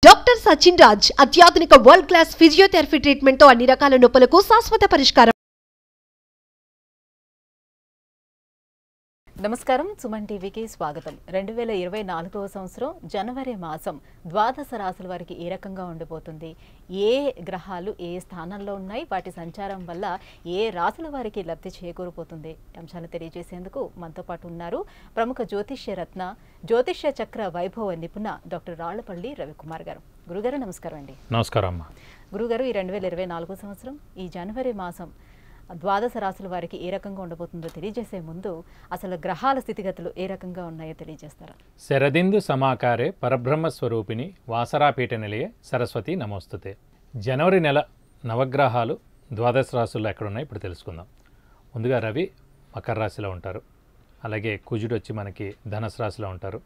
Doctor Sachin Raj అత్యాధునిక world class physiotherapy treatment తో అన్ని రకాల నొప్పులకు శాశ్వత పరిష్కారం. నమస్కారం, సుమన్ టీవీకి స్వాగతం. 2024వ సంవత్సరం జనవరి మాసం ద్వాదశ రాశుల వారికి ఏ రకంగా ఉండిపోతుంది, ఏ గ్రహాలు ఏ స్థానంలో ఉన్నాయి, వాటి సంచారం వల్ల ఏ రాశుల వారికి లబ్ధి చేకూరిపోతుంది అంశాలు తెలియజేసేందుకు మనతో పాటు ఉన్నారు ప్రముఖ జ్యోతిష్య రత్న జ్యోతిష్య చక్ర వైభవ నిపుణ డాక్టర్ రాళ్లపల్లి రవికుమార్ గారు. గురుగారు నమస్కారం అండి. నమస్కారం అమ్మ. గురుగారు, ఈ 2024 సంవత్సరం ఈ జనవరి మాసం ద్వాదశ రాశుల వారికి ఏ రకంగా ఉండబోతుందో తెలియజేసే ముందు అసలు గ్రహాల స్థితిగతులు ఏ రకంగా ఉన్నాయో తెలియజేస్తారా? శరదిందు సమాకారే పరబ్రహ్మ స్వరూపిణి వాసరాపీఠ నిలయే సరస్వతి నమోస్తుతే. జనవరి నెల నవగ్రహాలు ద్వాదశ రాశుల్లో ఎక్కడున్నాయి ఇప్పుడు తెలుసుకుందాం. ముందుగా రవి మకర రాశిలో ఉంటారు, అలాగే కుజుడు వచ్చి మనకి ధనుసు రాశిలో ఉంటారు,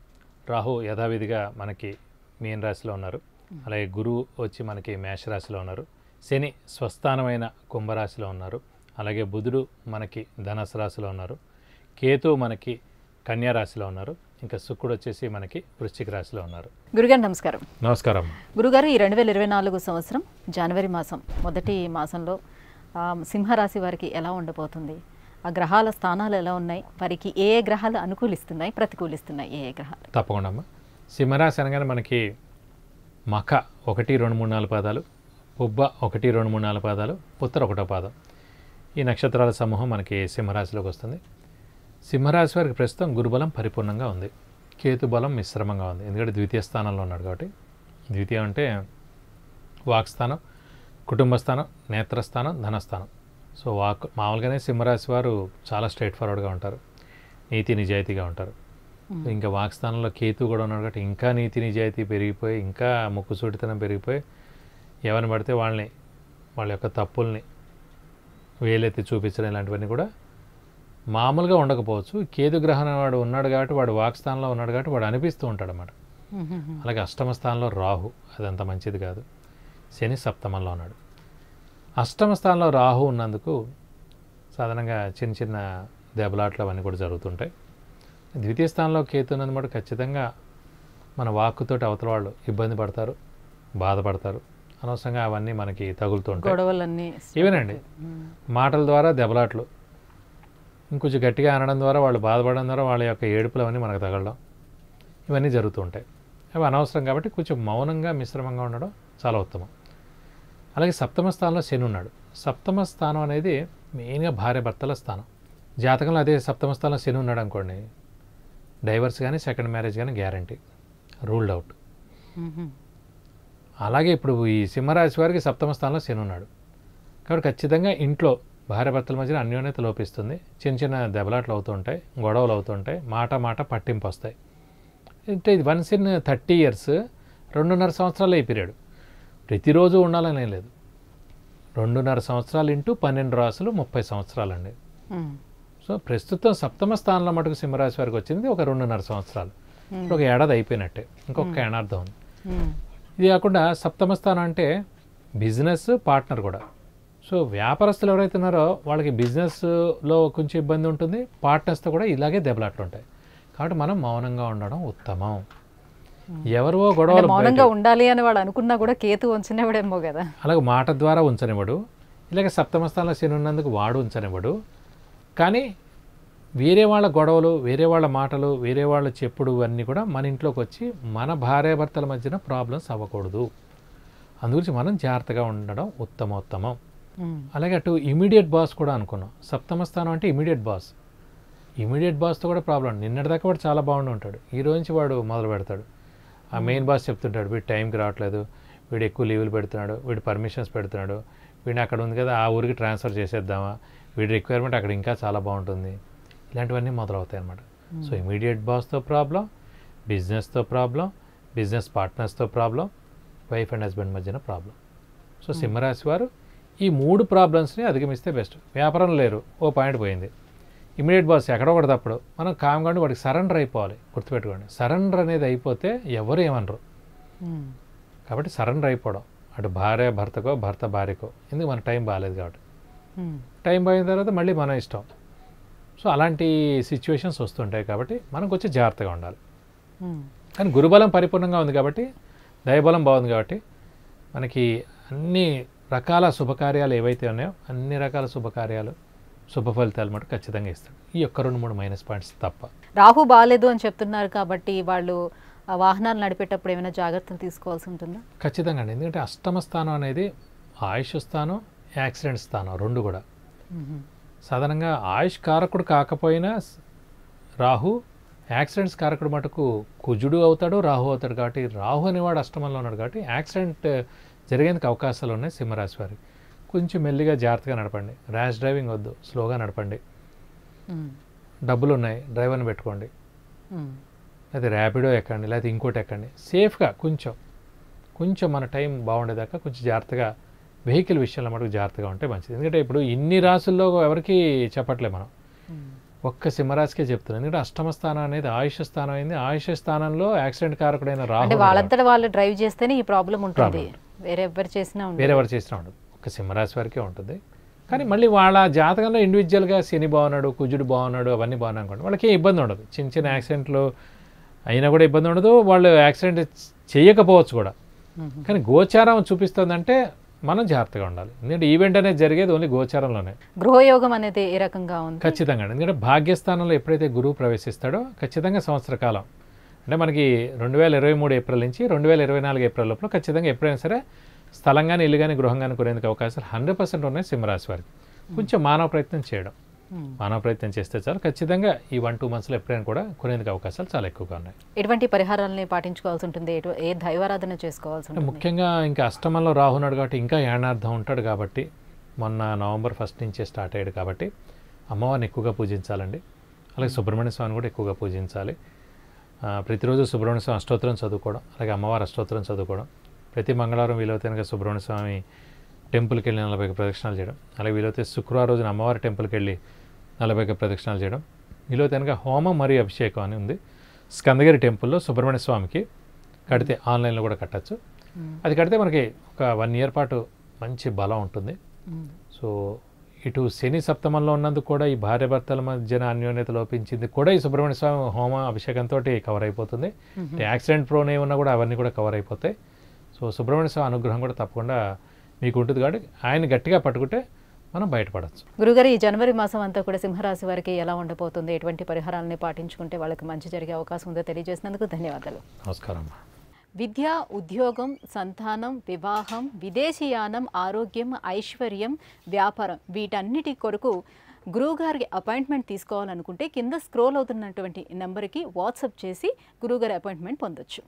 రాహు యథావిధిగా మనకి మీన రాశిలో ఉన్నారు, అలాగే గురువు వచ్చి మనకి మేషరాశిలో ఉన్నారు, శని స్వస్థానమైన కుంభరాశిలో ఉన్నారు, అలాగే బుధుడు మనకి ధనుసు రాశిలో ఉన్నారు, కేతు మనకి కన్యా రాశిలో ఉన్నారు, ఇంకా శుక్రుడు వచ్చేసి మనకి వృశ్చిక రాశిలో ఉన్నారు. గురుగారు నమస్కారం. నమస్కారం. గురుగారు, ఈ 2024 సంవత్సరం జనవరి మాసం మొదటి మాసంలో సింహరాశి వారికి ఎలా ఉండబోతుంది, ఆ గ్రహాల స్థానాలు ఎలా ఉన్నాయి, వారికి ఏ గ్రహాలు అనుకూలిస్తున్నాయి ప్రతికూలిస్తున్నాయి, ఏ గ్రహాలు? తప్పకుండా అమ్మ. సింహరాశి అనగానే మనకి మఖ 1, 2, 3, 4 పాదాలు, పుబ్బ 1, 2, 3, 4 పాదాలు, పుత్తర 1వ పాదం, ఈ నక్షత్రాల సమూహం మనకి సింహరాశిలోకి వస్తుంది. సింహరాశి వారికి ప్రస్తుతం గురుబలం పరిపూర్ణంగా ఉంది, కేతు బలం మిశ్రమంగా ఉంది. ఎందుకంటే ద్వితీయ స్థానంలో ఉన్నాడు కాబట్టి. ద్వితీయం అంటే వాక్స్థానం, కుటుంబ స్థానం, నేత్రస్థానం, ధనస్థానం. సో మామూలుగానే సింహరాశి వారు చాలా స్ట్రైట్ ఫార్వర్డ్గా ఉంటారు, నీతి నిజాయితీగా ఉంటారు. ఇంకా వాక్స్థానంలో కేతు కూడా ఉన్నాడు కాబట్టి ఇంకా నీతి నిజాయితీ పెరిగిపోయి, ఇంకా ముక్కుసూటితనం పెరిగిపోయి, ఎవరిని పడితే వాళ్ళ యొక్క తప్పుల్ని వేలెత్తి చూపించడం ఇలాంటివన్నీ కూడా మామూలుగా ఉండకపోవచ్చు. కేతు గ్రహం వాడు ఉన్నాడు కాబట్టి, వాడు వాక్స్థానంలో ఉన్నాడు కాబట్టి వాడు అనిపిస్తూ ఉంటాడు అన్నమాట. అలాగే అష్టమ స్థానంలో రాహు, అదంత మంచిది కాదు. శని సప్తమంలో ఉన్నాడు. అష్టమ స్థానంలో రాహు ఉన్నందుకు సాధారణంగా చిన్న చిన్న దెబ్బలాట్లు అవన్నీ కూడా జరుగుతుంటాయి. ద్వితీయ స్థానంలో కేతు ఉన్నది ఖచ్చితంగా మన వాక్కుతోటి అవతల వాళ్ళు ఇబ్బంది పడతారు, బాధపడతారు. అనవసరంగా అవన్నీ మనకి తగులుతుంటాయి. ఇవేనండి మాటల ద్వారా దెబ్బలాట్లు, ఇంకొంచెం గట్టిగా అనడం ద్వారా వాళ్ళు బాధపడడం ద్వారా వాళ్ళ యొక్క ఏడుపులు అవన్నీ మనకు తగలడం, ఇవన్నీ జరుగుతూ ఉంటాయి. అవి అనవసరం కాబట్టి కొంచెం మౌనంగా మిశ్రమంగా ఉండడం చాలా ఉత్తమం. అలాగే సప్తమ స్థానంలో శని ఉన్నాడు. సప్తమ స్థానం అనేది మెయిన్గా భార్య భర్తల స్థానం. జాతకంలో అదే సప్తమ స్థానంలో శని ఉన్నాడు అనుకోండి, డైవర్స్ కానీ సెకండ్ మ్యారేజ్ కానీ గ్యారంటీ, రూల్డ్ అవుట్. అలాగే ఇప్పుడు ఈ సింహరాశి వారికి సప్తమ స్థానంలో శని ఉన్నాడు కాబట్టి ఖచ్చితంగా ఇంట్లో భార్య భర్తల మధ్యన అన్యోన్యత లోపిస్తుంది. చిన్న చిన్న దెబ్బలాట్లు అవుతూ ఉంటాయి, గొడవలు అవుతూ ఉంటాయి, మాట పట్టింపు వస్తాయి. అంటే ఇది వన్స్ ఇన్ 30 years, 2.5 సంవత్సరాలు ఈ పీరియడ్. ప్రతిరోజు ఉండాలనే లేదు. 2.5 సంవత్సరాలు ఇంటూ 12 రాసులు 30 సంవత్సరాలు అండి. సో ప్రస్తుతం సప్తమ స్థానంలో మటుకు సింహరాశి వారికి వచ్చింది ఒక 2.5 సంవత్సరాలు. ఇప్పుడు ఒక ఏడాది అయిపోయినట్టే, ఇంకొక ఏడాది ఉంది. ఇది కాకుండా సప్తమ స్థానం అంటే బిజినెస్ పార్ట్నర్ కూడా. సో వ్యాపారస్తులు ఎవరైతే ఉన్నారో వాళ్ళకి బిజినెస్లో కొంచెం ఇబ్బంది ఉంటుంది, పార్ట్నర్స్తో కూడా ఇలాగే దెబ్బలాట్లు ఉంటాయి. కాబట్టి మనం మౌనంగా ఉండడం ఉత్తమం. ఎవరో గొడవలు మౌనంగా ఉండాలి అని వాడు అనుకున్నా కూడా కేతు ఉంచనివ్వడేమో కదా. అలాగే మాట ద్వారా ఉంచనివ్వడు, ఇలాగే సప్తమ స్థానంలో శని ఉన్నందుకు వాడు ఉంచనివ్వడు. కానీ వేరే వాళ్ళ గొడవలు, వేరే వాళ్ళ మాటలు, వేరే వాళ్ళ చెప్పుడు అన్నీ కూడా మన ఇంట్లోకి వచ్చి మన భార్యాభర్తల మధ్యన ప్రాబ్లమ్స్ అవ్వకూడదు. అందుగురించి మనం జాగ్రత్తగా ఉండడం ఉత్తమోత్తమం. అలాగే అటు ఇమీడియట్ బాస్ కూడా అనుకున్నాం. సప్తమ స్థానం అంటే ఇమీడియట్ బాస్. ఇమీడియట్ బాస్తో కూడా ప్రాబ్లం. నిన్నటిదాకా వాడు చాలా బాగుండి ఉంటాడు, ఈ రోజు నుంచి వాడు మొదలు పెడతాడు. ఆ మెయిన్ బాస్ చెప్తుంటాడు, వీడు టైంకి రావట్లేదు, వీడు ఎక్కువ లీవులు పెడుతున్నాడు, వీడు పర్మిషన్స్ పెడుతున్నాడు, వీడిని అక్కడ ఉంది కదా ఆ ఊరికి ట్రాన్స్ఫర్ చేసేద్దామా, వీడి రిక్వైర్మెంట్ అక్కడ ఇంకా చాలా బాగుంటుంది, ఇలాంటివన్నీ మొదలవుతాయి అన్నమాట. సో ఇమీడియట్ బాస్తో ప్రాబ్లం, బిజినెస్తో ప్రాబ్లం, బిజినెస్ పార్ట్నర్స్తో ప్రాబ్లం, వైఫ్ అండ్ హస్బెండ్ మధ్యన ప్రాబ్లం. సో సింహరాశి వారు ఈ 3 ప్రాబ్లమ్స్ని అధిగమిస్తే బెస్ట్. వ్యాపారం లేరు, ఓ పాయింట్ పోయింది. ఇమీడియట్ బాస్ ఎక్కడో ఒకటి తప్పుడు, మనం కామ్గా వాడికి సరెండర్ అయిపోవాలి. గుర్తుపెట్టుకోండి, సరెండర్ అనేది అయిపోతే ఎవరు ఏమనరు. కాబట్టి సరెండర్ అయిపోవడం, అటు భార్య భర్తకో, భర్త భార్యకో. ఎందుకు మన టైం బాగాలేదు కాబట్టి. టైం పోయిన తర్వాత మళ్ళీ మన ఇష్టం. సో అలాంటి సిచ్యువేషన్స్ వస్తుంటాయి కాబట్టి మనం కొంచెం జాగ్రత్తగా ఉండాలి. కానీ గురుబలం పరిపూర్ణంగా ఉంది కాబట్టి దైవబలం బాగుంది కాబట్టి మనకి అన్ని రకాల శుభకార్యాలు ఏవైతే ఉన్నాయో అన్ని రకాల శుభకార్యాలు శుభ ఫలితాలు మటు ఖచ్చితంగా ఇస్తాడు. ఈ ఒక్క 2-3 మైనస్ పాయింట్స్ తప్ప. రాహు బాగాలేదు అని చెప్తున్నారు కాబట్టి వాళ్ళు ఆ వాహనాలు నడిపేటప్పుడు ఏమైనా జాగ్రత్తలు తీసుకోవాల్సి ఉంటుందా? ఖచ్చితంగా అండి. ఎందుకంటే అష్టమ స్థానం అనేది ఆయుష్ స్థానం, యాక్సిడెంట్ స్థానం రెండు కూడా. సాధారణంగా ఆయుష్ కారకుడు కాకపోయినా రాహు, యాక్సిడెంట్స్ కారకుడు మటుకు కుజుడు అవుతాడు, రాహు అవుతాడు. కాబట్టి రాహు అనేవాడు అష్టమంలో ఉన్నాడు కాబట్టి యాక్సిడెంట్ జరిగేందుకు అవకాశాలు ఉన్నాయి సింహరాశి వారికి. కొంచెం మెల్లిగా జాగ్రత్తగా నడపండి. ర్యాష్ డ్రైవింగ్ వద్దు, స్లోగా నడపండి. డబ్బులు ఉన్నాయి, డ్రైవర్ని పెట్టుకోండి, లేదా ర్యాపిడో ఎక్కండి, లేకపోతే ఇంకోటి ఎక్కండి. సేఫ్గా కొంచెం మన టైం బాగుండేదాకా కొంచెం జాగ్రత్తగా వెహికల్ విషయంలో మటుకు జాగ్రత్తగా ఉంటే మంచిది. ఎందుకంటే ఇప్పుడు ఇన్ని రాసుల్లో ఎవరికి చెప్పట్లేదు మనం, ఒక్క సింహరాశికే చెప్తున్నాను. ఎందుకంటే అష్టమ స్థానం అనేది ఆయుష్ స్థానం అయింది. ఆయుష్ స్థానంలో యాక్సిడెంట్ కారకుడైన రాహు, వాళ్ళంతటా వాళ్ళు డ్రైవ్ చేస్తేనే ఈ ప్రాబ్లం ఉంటుంది, వేరెవరు చేసినా ఉండదు. ఒక సింహరాశి వరకే ఉంటుంది. కానీ మళ్ళీ వాళ్ళ జాతకంలో ఇండివిజువల్గా శని బాగున్నాడు, కుజుడు బాగున్నాడు, అవన్నీ బాగున్నాయి అనుకోండి, వాళ్ళకి ఏం ఇబ్బంది ఉండదు. చిన్న యాక్సిడెంట్లు అయినా కూడా ఇబ్బంది ఉండదు, వాళ్ళు యాక్సిడెంట్ చేయకపోవచ్చు కూడా. కానీ గోచారం చూపిస్తుందంటే మనం జాగ్రత్తగా ఉండాలి. ఎందుకంటే ఈవెంట్ అనేది జరిగేది ఓన్లీ గోచారంలోనే. గృహయోగం అనేది ఏ రకంగా ఉంది? ఖచ్చితంగా. ఎందుకంటే భాగ్యస్థానంలో ఎప్పుడైతే గురువు ప్రవేశిస్తాడో ఖచ్చితంగా సంవత్సర కాలం అంటే మనకి 2023 ఏప్రిల్ నుంచి 2024 ఏప్రిల్ లోపల ఖచ్చితంగా ఎప్పుడైనా సరే స్థలం కానీ ఇల్లు కానీ గృహం కానీ కొనేందుకు అవకాశాలు 100% ఉన్నాయి సింహరాశి వారికి. కొంచెం మానవ ప్రయత్నం చేయడం, మానవ ప్రయత్నం చేస్తే చాలు. ఖచ్చితంగా ఈ 1-2 మంత్స్లో ఎప్పుడైనా కూడా కొనేందుకు అవకాశాలు చాలా ఎక్కువగా ఉన్నాయి. ఎటువంటి పరిహారాలని పాటించుకోవాల్సి ఉంటుంది? ఏ దైవారాధన చేసుకోవాల్సి ఉంటుంది? ముఖ్యంగా ఇంకా అష్టమంలో రాహున్నాడు కాబట్టి ఇంకా యానార్థం ఉంటాడు కాబట్టి, మొన్న నవంబర్ 1 నుంచే స్టార్ట్ అయ్యాడు కాబట్టి అమ్మవారిని ఎక్కువగా పూజించాలండి. అలాగే సుబ్రహ్మణ్య స్వామిని కూడా ఎక్కువగా పూజించాలి. ప్రతిరోజు సుబ్రహ్మణ్య స్వామి అష్టోత్తరం చదువుకోవడం, అలాగే అమ్మవారి అష్టోత్తరం చదువుకోవడం. ప్రతి మంగళవారం వీలైతే కనుక సుబ్రహ్మణ్య స్వామి టెంపుల్కి వెళ్ళి 40 ప్రదక్షిణాలు చేయడం. అలాగే వీలైతే శుక్రవారం రోజున అమ్మవారి టెంపుల్కి వెళ్ళి 40 ప్రదక్షిణాలు చేయడం. వీలైతే కనుక హోమం మరియు అభిషేకం అని ఉంది స్కందగిరి టెంపుల్లో సుబ్రహ్మణ్య స్వామికి. కడితే ఆన్లైన్లో కూడా కట్టచ్చు. అది కడితే మనకి ఒక 1 year పాటు మంచి బలం ఉంటుంది. సో ఇటు శని సప్తమంలో ఉన్నందుకు కూడా ఈ భార్యాభర్తల మధ్యన అన్యోన్యత లోపించింది కూడా ఈ సుబ్రహ్మణ్య స్వామి హోమ అభిషేకంతో కవర్ అయిపోతుంది. యాక్సిడెంట్ ప్రోన్ ఏమన్నా కూడా అవన్నీ కూడా కవర్ అయిపోతాయి. సో సుబ్రహ్మణ్య స్వామి అనుగ్రహం కూడా తప్పకుండా మీకు ఉంటుంది కాబట్టి ఆయన గట్టిగా పట్టుకుంటే మనం బయటపడవచ్చు. గురుగారు, ఈ జనవరి మాసం అంతా కూడా సింహరాశి వారికి ఎలా ఉండబోతుంది? ఎటువంటి పరిహారాలని పాటించుకుంటే వాళ్ళకి మంచి జరిగే అవకాశం ఉందో తెలియజేసినందుకు ధన్యవాదాలు. నమస్కారం. విద్య, ఉద్యోగం, సంతానం, వివాహం, విదేశీయానం, ఆరోగ్యం, ఐశ్వర్యం, వ్యాపారం వీటన్నిటి కొరకు గురువుగారికి అపాయింట్మెంట్ తీసుకోవాలనుకుంటే కింద స్క్రోల్ అవుతున్నటువంటి నెంబర్కి వాట్సాప్ చేసి గురువుగారి అపాయింట్మెంట్ పొందొచ్చు.